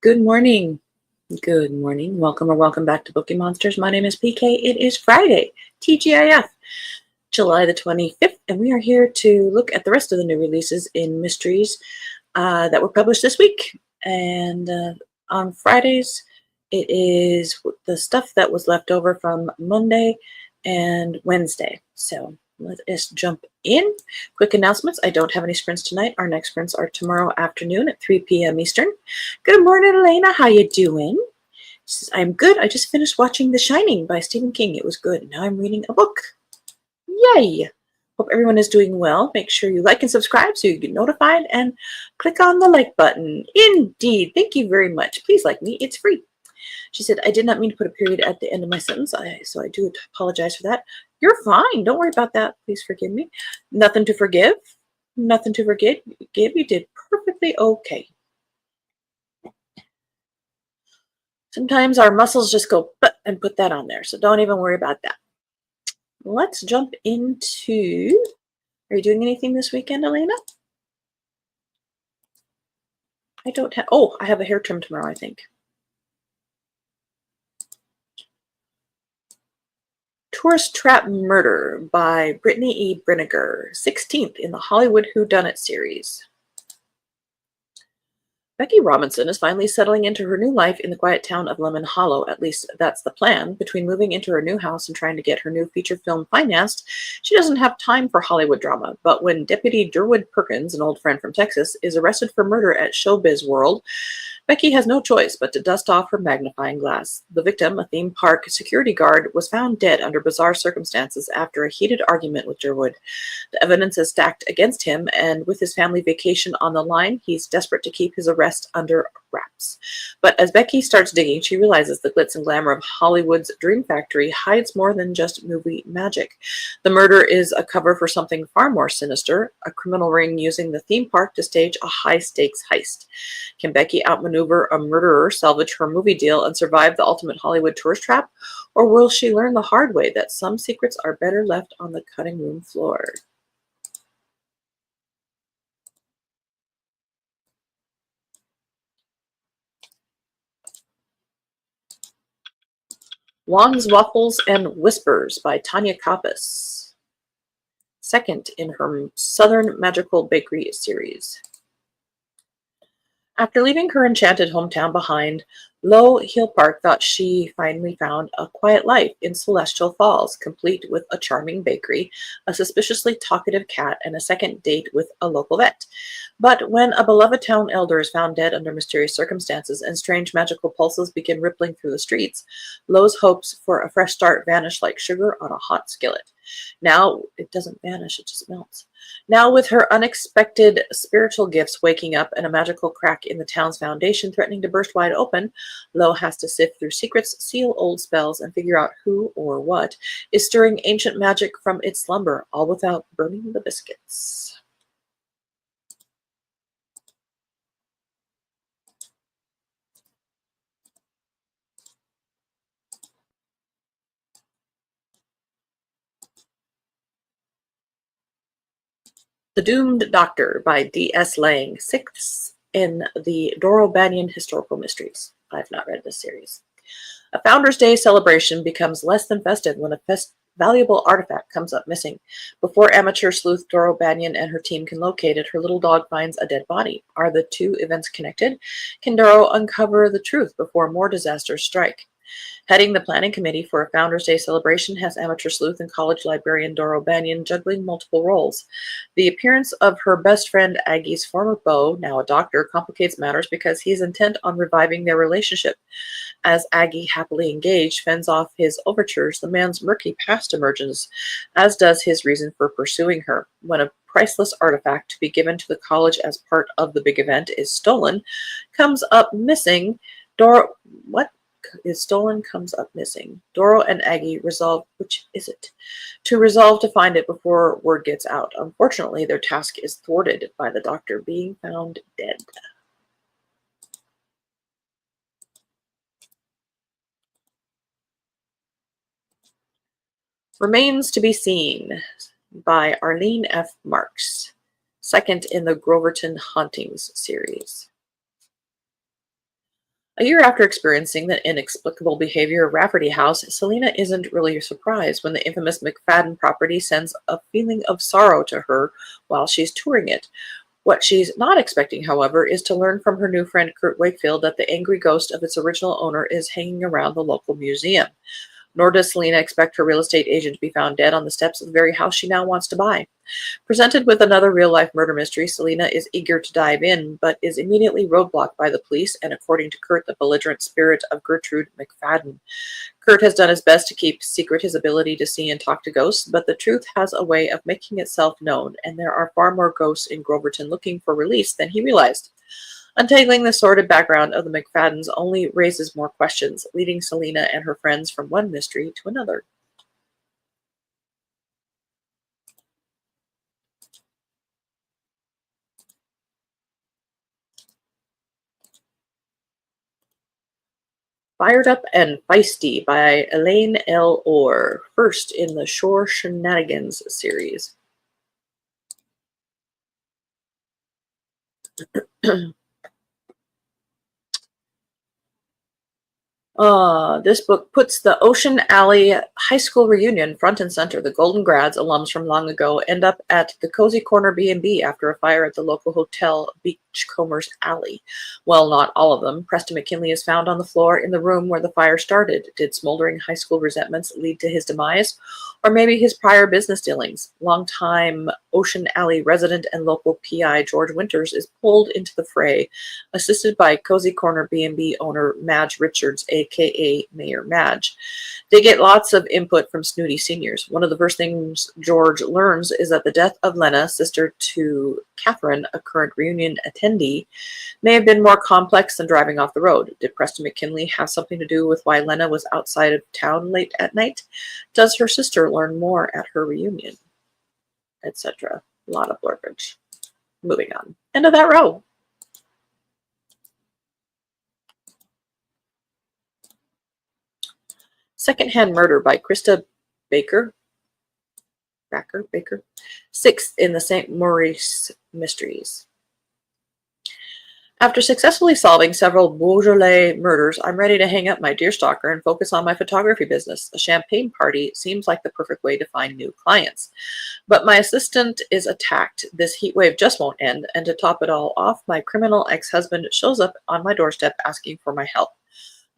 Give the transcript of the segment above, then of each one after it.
Good morning. Good morning. Welcome or welcome back to Bookeemonsters. My name is PK. It is Friday, TGIF, July the 25th, and we are here to look at the rest of the new releases in mysteries that were published this week. And on Fridays, it is the stuff that was left over from Monday and Wednesday. So let us jump in. Quick announcements. I don't have any sprints tonight. Our next sprints are tomorrow afternoon at 3 p.m. Eastern. Good morning, Elena. How you doing? She says, I'm good. I just finished watching The Shining by Stephen King. It was good. Now I'm reading a book. Yay! Hope everyone is doing well. Make sure you like and subscribe so you get notified and click on the like button. Indeed. Thank you very much. Please like me. It's free. She said, I did not mean to put a period at the end of my sentence, so I do apologize for that. You're fine. Don't worry about that. Please forgive me. Nothing to forgive. Nothing to forgive. You did perfectly okay. Sometimes our muscles just go and put that on there, so don't even worry about that. Let's jump into, are you doing anything this weekend, Elena? I don't have, I have a hair trim tomorrow, I think. Tourist Trap Murder by Brittany E. Brinegar, 16th in the Hollywood Whodunit series. Becky Robinson is finally settling into her new life in the quiet town of Lemon Hollow. At least that's the plan. Between moving into her new house and trying to get her new feature film financed, she doesn't have time for Hollywood drama. But when Deputy Durwood Perkins, an old friend from Texas, is arrested for murder at Showbiz World, Becky has no choice but to dust off her magnifying glass. The victim, a theme park security guard, was found dead under bizarre circumstances after a heated argument with Durwood. The evidence is stacked against him, and with his family vacation on the line, he's desperate to keep his arrest under wraps. But as Becky starts digging, she realizes the glitz and glamour of Hollywood's dream factory hides more than just movie magic. The murder is a cover for something far more sinister, a criminal ring using the theme park to stage a high-stakes heist. Can Becky outmaneuver a murderer, salvage her movie deal, and survive the ultimate Hollywood tourist trap? Or will she learn the hard way that some secrets are better left on the cutting room floor? Wands, Waffles, and Whispers by Tanya Kappas, second in her Southern Magical Bakery series. After leaving her enchanted hometown behind, Low Hill Park thought she finally found a quiet life in Celestial Falls, complete with a charming bakery, a suspiciously talkative cat, and a second date with a local vet. But when a beloved town elder is found dead under mysterious circumstances and strange magical pulses begin rippling through the streets, Low's hopes for a fresh start vanish like sugar on a hot skillet. Now, it doesn't vanish, it just melts. Now, with her unexpected spiritual gifts waking up and a magical crack in the town's foundation threatening to burst wide open, Lo has to sift through secrets, seal old spells, and figure out who or what is stirring ancient magic from its slumber, all without burning the biscuits. The Doomed Doctor by D.S. Lang, 6th in the Doro Banyan Historical Mysteries. I've not read this series. A Founders Day celebration becomes less than festive when a valuable artifact comes up missing. Before amateur sleuth Doro Banyan and her team can locate it, her little dog finds a dead body. Are the two events connected? Can Doro uncover the truth before more disasters strike? Heading the planning committee for a Founders Day celebration has amateur sleuth and college librarian Doro Banyan juggling multiple roles. The appearance of her best friend Aggie's former beau, now a doctor, complicates matters because he is intent on reviving their relationship. As Aggie, happily engaged, fends off his overtures, the man's murky past emerges, as does his reason for pursuing her. When a priceless artifact to be given to the college as part of the big event is stolen, comes up missing, Doro and Aggie resolve, which is it? To resolve to find it before word gets out. Unfortunately, their task is thwarted by the doctor being found dead. Remains to be Seen by Arlene F. Marks, second in the Groverton Hauntings series. A year after experiencing the inexplicable behavior of Rafferty House, Selena isn't really surprised when the infamous McFadden property sends a feeling of sorrow to her while she's touring it. What she's not expecting, however, is to learn from her new friend Kurt Wakefield that the angry ghost of its original owner is hanging around the local museum. Nor does Selena expect her real estate agent to be found dead on the steps of the very house she now wants to buy. Presented with another real-life murder mystery, Selena is eager to dive in, but is immediately roadblocked by the police and, according to Kurt, the belligerent spirit of Gertrude McFadden. Kurt has done his best to keep secret his ability to see and talk to ghosts, but the truth has a way of making itself known, and there are far more ghosts in Groverton looking for release than he realized. Untangling the sordid background of the McFaddens only raises more questions, leading Selena and her friends from one mystery to another. Fired Up and Feisty by Elaine L. Orr, first in the Shore Shenanigans series. This book puts the Ocean Alley High School reunion front and center. The Golden Grads, alums from long ago, end up at the Cozy Corner B&B after a fire at the local hotel Beachcombers Alley. Well, not all of them. Preston McKinley is found on the floor in the room where the fire started. Did smoldering high school resentments lead to his demise? Or maybe his prior business dealings? Longtime Ocean Alley resident and local PI George Winters is pulled into the fray, assisted by Cozy Corner B&B owner Madge Richards, aka Mayor Madge. They get lots of input from snooty seniors. One of the first things George learns is that the death of Lena, sister to Catherine, a current reunion attendee, may have been more complex than driving off the road. Did Preston McKinley have something to do with why Lena was outside of town late at night? Does her sister learn more at her reunion? Etc. A lot of blurpage. Moving on. End of that row. Secondhand Murder by Krista Baker. Baker. Sixth in the St. Maurice Mysteries. After successfully solving several Beaujolais murders, I'm ready to hang up my deerstalker and focus on my photography business. A champagne party seems like the perfect way to find new clients. But my assistant is attacked. This heat wave just won't end, and to top it all off, my criminal ex-husband shows up on my doorstep asking for my help.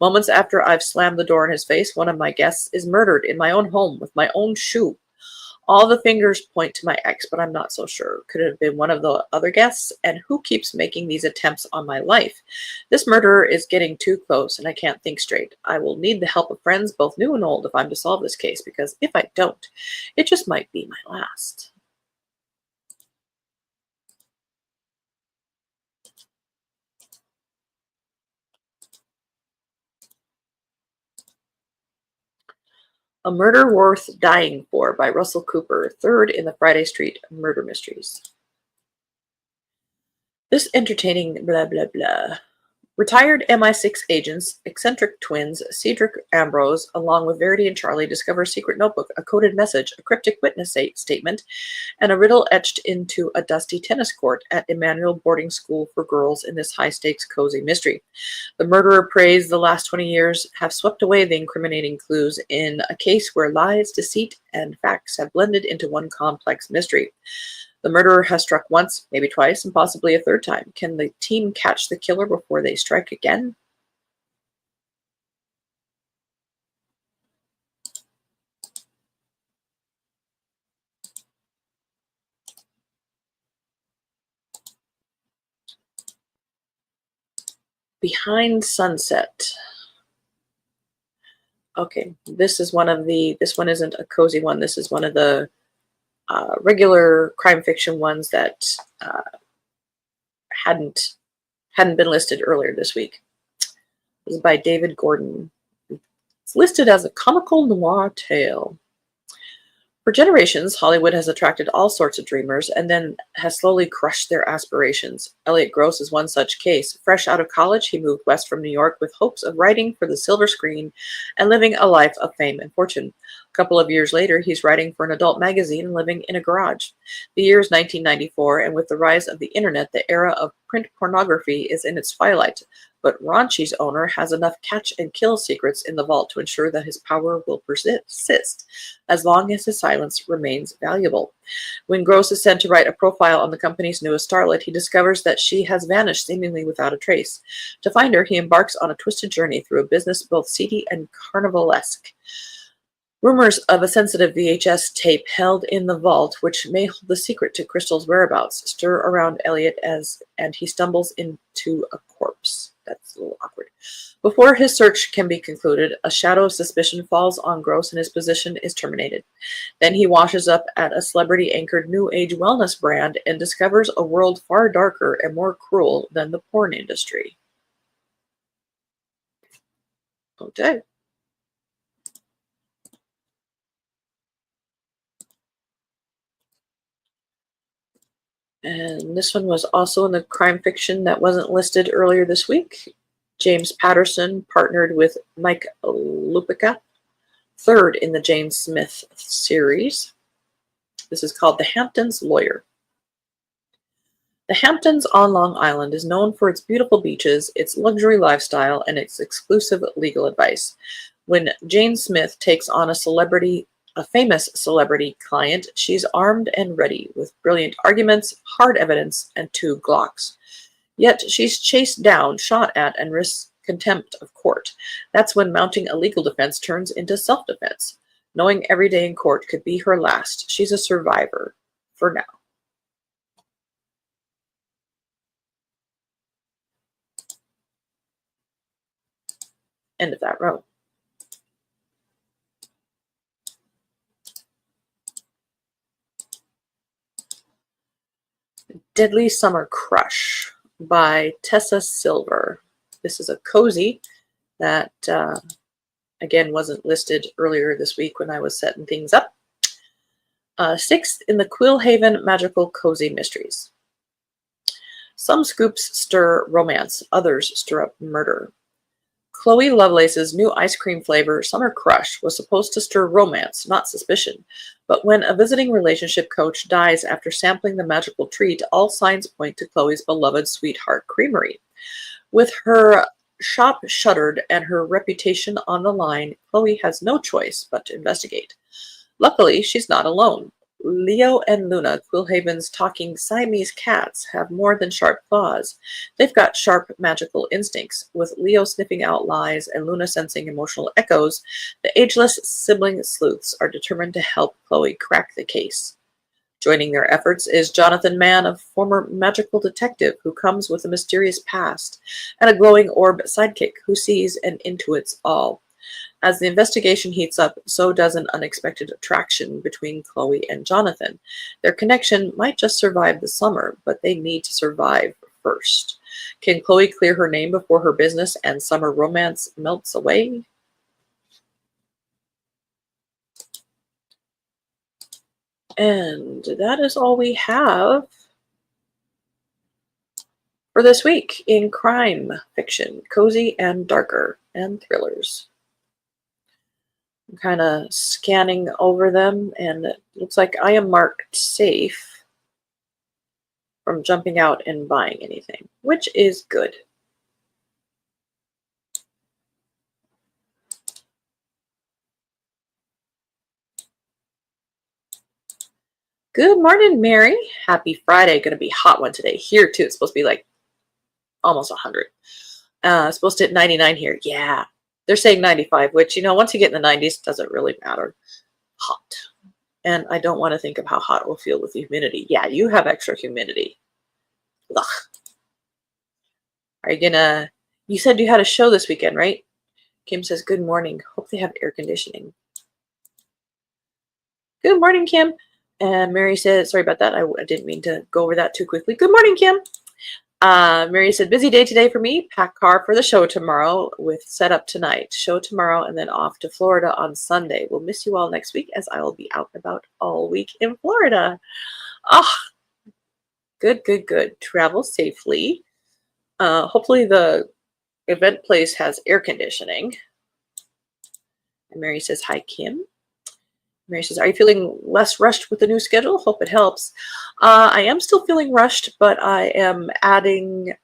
Moments after I've slammed the door in his face, one of my guests is murdered in my own home with my own shoe. All the fingers point to my ex, but I'm not so sure. Could it have been one of the other guests? And who keeps making these attempts on my life? This murderer is getting too close, and I can't think straight. I will need the help of friends, both new and old, if I'm to solve this case, because if I don't, it just might be my last. A Murder Worth Dying For by Russell Cooper, third in the Friday Street Murder Mysteries. This entertaining blah blah blah. Retired MI6 agents, eccentric twins Cedric Ambrose, along with Verity and Charlie, discover a secret notebook, a coded message, a cryptic witness statement, and a riddle etched into a dusty tennis court at Emmanuel Boarding School for Girls in this high-stakes cozy mystery. The murderer prays the last 20 years have swept away the incriminating clues in a case where lies, deceit, and facts have blended into one complex mystery. The murderer has struck once, maybe twice, and possibly a third time. Can the team catch the killer before they strike again? Behind Sunset. Okay, this one isn't a cozy one. This is one of the regular crime fiction ones that hadn't been listed earlier this week. This is by David Gordon. It's listed as a comical noir tale. For generations, Hollywood has attracted all sorts of dreamers and then has slowly crushed their aspirations. Elliot Gross is one such case. Fresh out of college, he moved west from New York with hopes of writing for the silver screen and living a life of fame and fortune. A couple of years later, he's writing for an adult magazine and living in a garage. The year is 1994, and with the rise of the internet, the era of print pornography is in its twilight. but Ranchi's owner has enough catch-and-kill secrets in the vault to ensure that his power will persist, as long as his silence remains valuable. When Gross is sent to write a profile on the company's newest starlet, he discovers that she has vanished seemingly without a trace. To find her, he embarks on a twisted journey through a business both seedy and carnivalesque. Rumors of a sensitive VHS tape held in the vault, which may hold the secret to Crystal's whereabouts, stir around Elliot and he stumbles into a corpse. That's a little awkward. Before his search can be concluded, a shadow of suspicion falls on Gross and his position is terminated. Then he washes up at a celebrity-anchored New Age wellness brand and discovers a world far darker and more cruel than the porn industry. Okay. And this one was also in the crime fiction that wasn't listed earlier this week. James Patterson partnered with Mike Lupica, third in the Jane Smith series. This is called The Hamptons Lawyer. The Hamptons on Long Island is known for its beautiful beaches, its luxury lifestyle, and its exclusive legal advice. When Jane Smith takes on a famous celebrity client, she's armed and ready with brilliant arguments, hard evidence, and 2 Glocks. Yet she's chased down, shot at, and risks contempt of court. That's when mounting a legal defense turns into self-defense. Knowing every day in court could be her last, she's a survivor for now. End of that row. Deadly Summer Crush by Tessa Silver. This is a cozy that, again, wasn't listed earlier this week when I was setting things up. 6th in the Quillhaven Magical Cozy Mysteries. Some scoops stir romance, others stir up murder. Chloe Lovelace's new ice cream flavor, Summer Crush, was supposed to stir romance, not suspicion. But when a visiting relationship coach dies after sampling the magical treat, all signs point to Chloe's beloved Sweetheart Creamery. With her shop shuttered and her reputation on the line, Chloe has no choice but to investigate. Luckily, she's not alone. Leo and Luna, Quillhaven's talking Siamese cats, have more than sharp claws. They've got sharp magical instincts. With Leo sniffing out lies and Luna sensing emotional echoes, the ageless sibling sleuths are determined to help Chloe crack the case. Joining their efforts is Jonathan Mann, a former magical detective who comes with a mysterious past, and a glowing orb sidekick who sees and intuits all. As the investigation heats up, so does an unexpected attraction between Chloe and Jonathan. Their connection might just survive the summer, but they need to survive first. Can Chloe clear her name before her business and summer romance melts away? And that is all we have for this week in crime fiction, cozy and darker, and thrillers. I'm kind of scanning over them, and it looks like I am marked safe from jumping out and buying anything, which is good. Good morning, Mary. Happy Friday. Going to be a hot one today. Here, too. It's supposed to be like almost 100. It's supposed to hit 99 here. Yeah. They're saying 95, which, once you get in the 90s, it doesn't really matter. Hot. And I don't want to think of how hot it will feel with the humidity. Yeah, you have extra humidity. Ugh. Are you gonna... You said you had a show this weekend, right? Kim says, good morning. Hope they have air conditioning. Good morning, Kim. And Mary said, sorry about that. I didn't mean to go over that too quickly. Good morning, Kim. Mary said, busy day today for me. Pack car for the show tomorrow with setup tonight. Show tomorrow and then off to Florida on Sunday. We'll miss you all next week as I will be out and about all week in Florida. Oh, good, good, good. Travel safely. Hopefully the event place has air conditioning. And Mary says, hi, Kim. Mary says, are you feeling less rushed with the new schedule? Hope it helps. I am still feeling rushed, but I am adding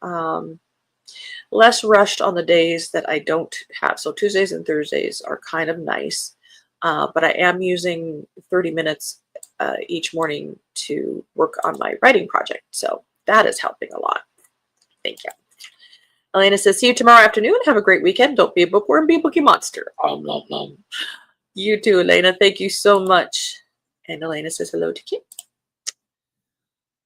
less rushed on the days that I don't have. So Tuesdays and Thursdays are kind of nice, but I am using 30 minutes each morning to work on my writing project. So that is helping a lot. Thank you. Elena says, see you tomorrow afternoon. Have a great weekend. Don't be a bookworm, be a bookie monster. You too, Elena. Thank you so much. And Elena says hello to Kim.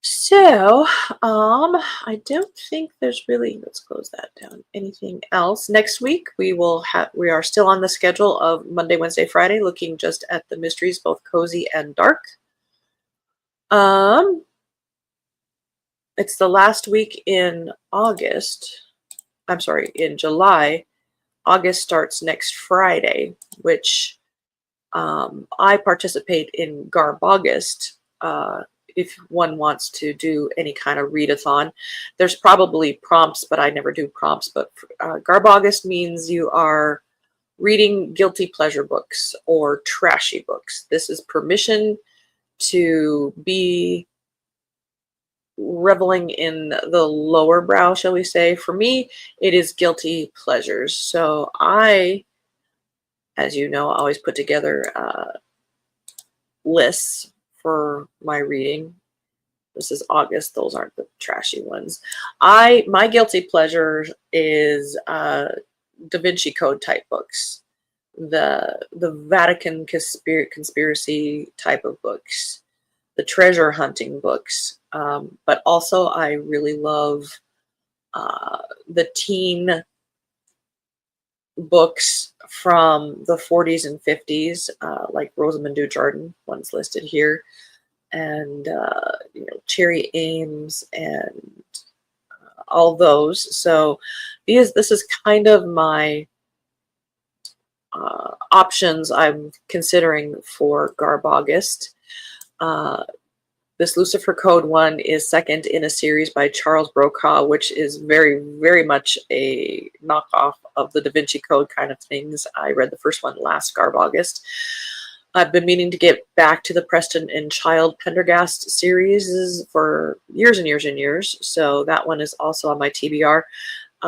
So, I don't think there's really, let's close that down, anything else. Next week, we are still on the schedule of Monday, Wednesday, Friday, looking just at the mysteries, both cozy and dark. It's the last week in August. I'm sorry, in July. August starts next Friday, which I participate in Garb August. If one wants to do any kind of readathon, there's probably prompts, but I never do prompts. But Garb August means you are reading guilty pleasure books or trashy books. This is permission to be reveling in the lower brow, shall we say. For me, it is guilty pleasures. So I, as you know, always put together lists for my reading. This is August. Those aren't the trashy ones. My guilty pleasure is Da Vinci Code type books, the Vatican conspiracy type of books, the treasure hunting books. But also I really love the teen books from the 40s and 50s, like Rosamund Dujardin, one's listed here, and Cherry Ames and all those. So this is kind of my options I'm considering for Garb August. This Lucifer Code one is second in a series by Charles Brokaw, which is very, very much a knockoff of the Da Vinci Code kind of things. I read the first one last Garb August. I've been meaning to get back to the Preston and Child Pendergast series for years and years and years. So that one is also on my TBR.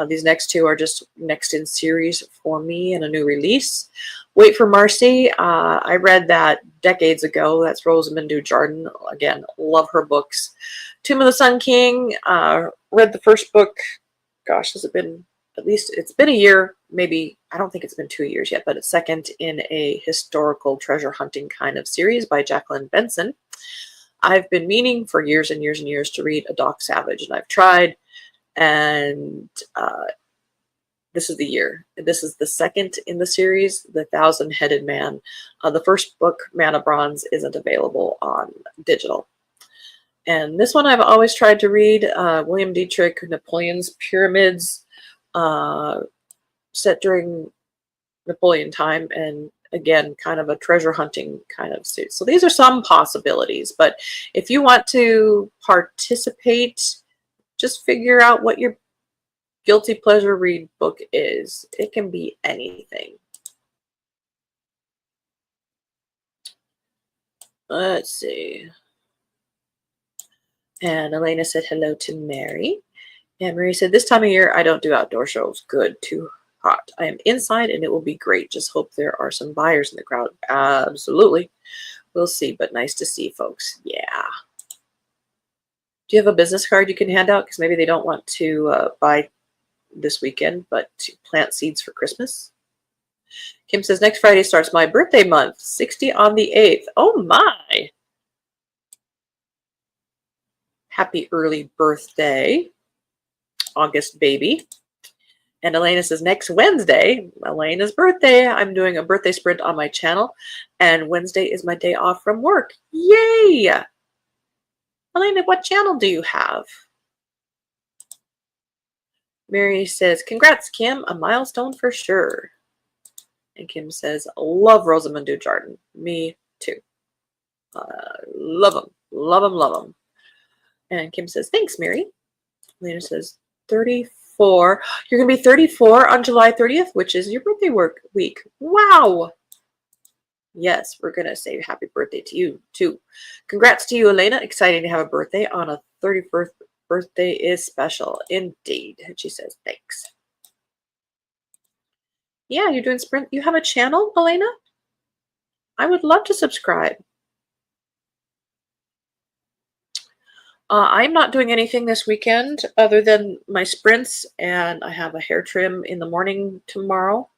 These next two are just next in series for me and a new release. Wait for Marcy. I read that decades ago. That's Rosamund Dujardin. Again, love her books. Tomb of the Sun King. Read the first book. Gosh, has it been at least, it's been a year, maybe. I don't think it's been 2 years yet, but it's second in a historical treasure hunting kind of series by Jacqueline Benson. I've been meaning for years and years and years to read A Doc Savage, and I've tried. And this is the year. This is the second in the series, The Thousand-Headed Man. The first book, Man of Bronze, isn't available on digital. And this one I've always tried to read, William Dietrich, Napoleon's Pyramids, set during Napoleon time, and again, kind of a treasure hunting kind of suit. So these are some possibilities, but if you want to participate, just figure out what your guilty pleasure read book is. It can be anything. Let's see. And Elena said hello to Mary. And Marie said, this time of year, I don't do outdoor shows. Good, too hot. I am inside and it will be great. Just hope there are some buyers in the crowd. Absolutely. We'll see, but nice to see folks. Yeah. Do you have a business card you can hand out? Because maybe they don't want to buy this weekend, but to plant seeds for Christmas. Kim says, next Friday starts my birthday month, 60 on the 8th. Oh my! Happy early birthday, August baby. And Elena says, next Wednesday, Elena's birthday, I'm doing a birthday sprint on my channel, and Wednesday is my day off from work. Yay! Elena, what channel do you have? Mary says, congrats, Kim. A milestone for sure. And Kim says, love Rosamund Dujardin. Me too. Love them. Love them, love them. And Kim says, thanks, Mary. Elena says, 34. You're going to be 34 on July 30th, which is your birthday week. Wow. Yes, we're going to say happy birthday to you, too. Congrats to you, Elena. Exciting to have a birthday on a 31st birthday is special. Indeed. And she says, thanks. Yeah, you're doing sprint. You have a channel, Elena? I would love to subscribe. I'm not doing anything this weekend other than my sprints, and I have a hair trim in the morning tomorrow.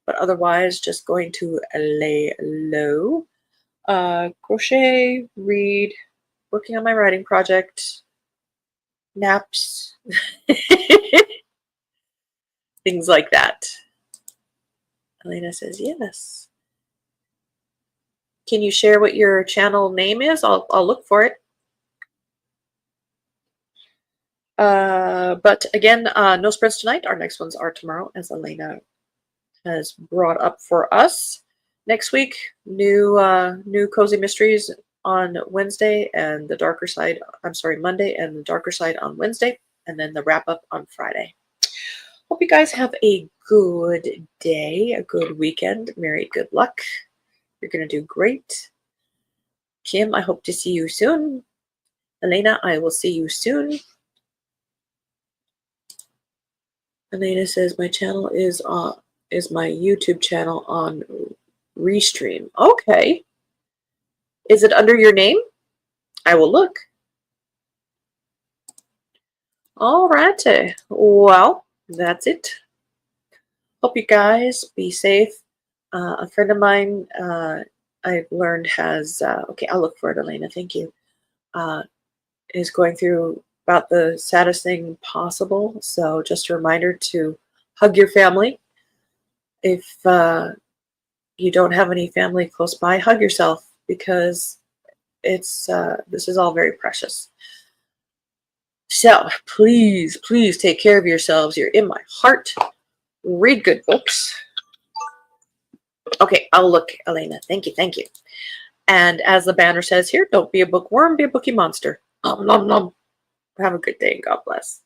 But otherwise, just going to lay low. Crochet, read, working on my writing project, naps, things like that. Elena says yes. Can you share what your channel name is? I'll look for it. But again, no sprints tonight. Our next ones are tomorrow, as Elena has brought up for us. Next week, new Cozy Mysteries on Wednesday, and the darker side, I'm sorry, Monday, and the darker side on Wednesday, and then the wrap up on Friday. Hope you guys have a good day, a good weekend. Mary, good luck. You're going to do great. Kim, I hope to see you soon. Elena, I will see you soon. Elena says my channel is my YouTube channel on Restream. Okay. Is it under your name? I will look. Alrighty. Well, that's it. Hope you guys be safe. A friend of mine I've learned has, okay, I'll look for it, Elena, thank you, is going through about the saddest thing possible. So just a reminder to hug your family. If you don't have any family close by, hug yourself, because it's this is all very precious. So please, please take care of yourselves. You're in my heart. Read good books. Okay, I'll look, Elena. Thank you, thank you. And as the banner says here, don't be a bookworm, be a bookie monster. Nom nom nom. Have a good day and God bless.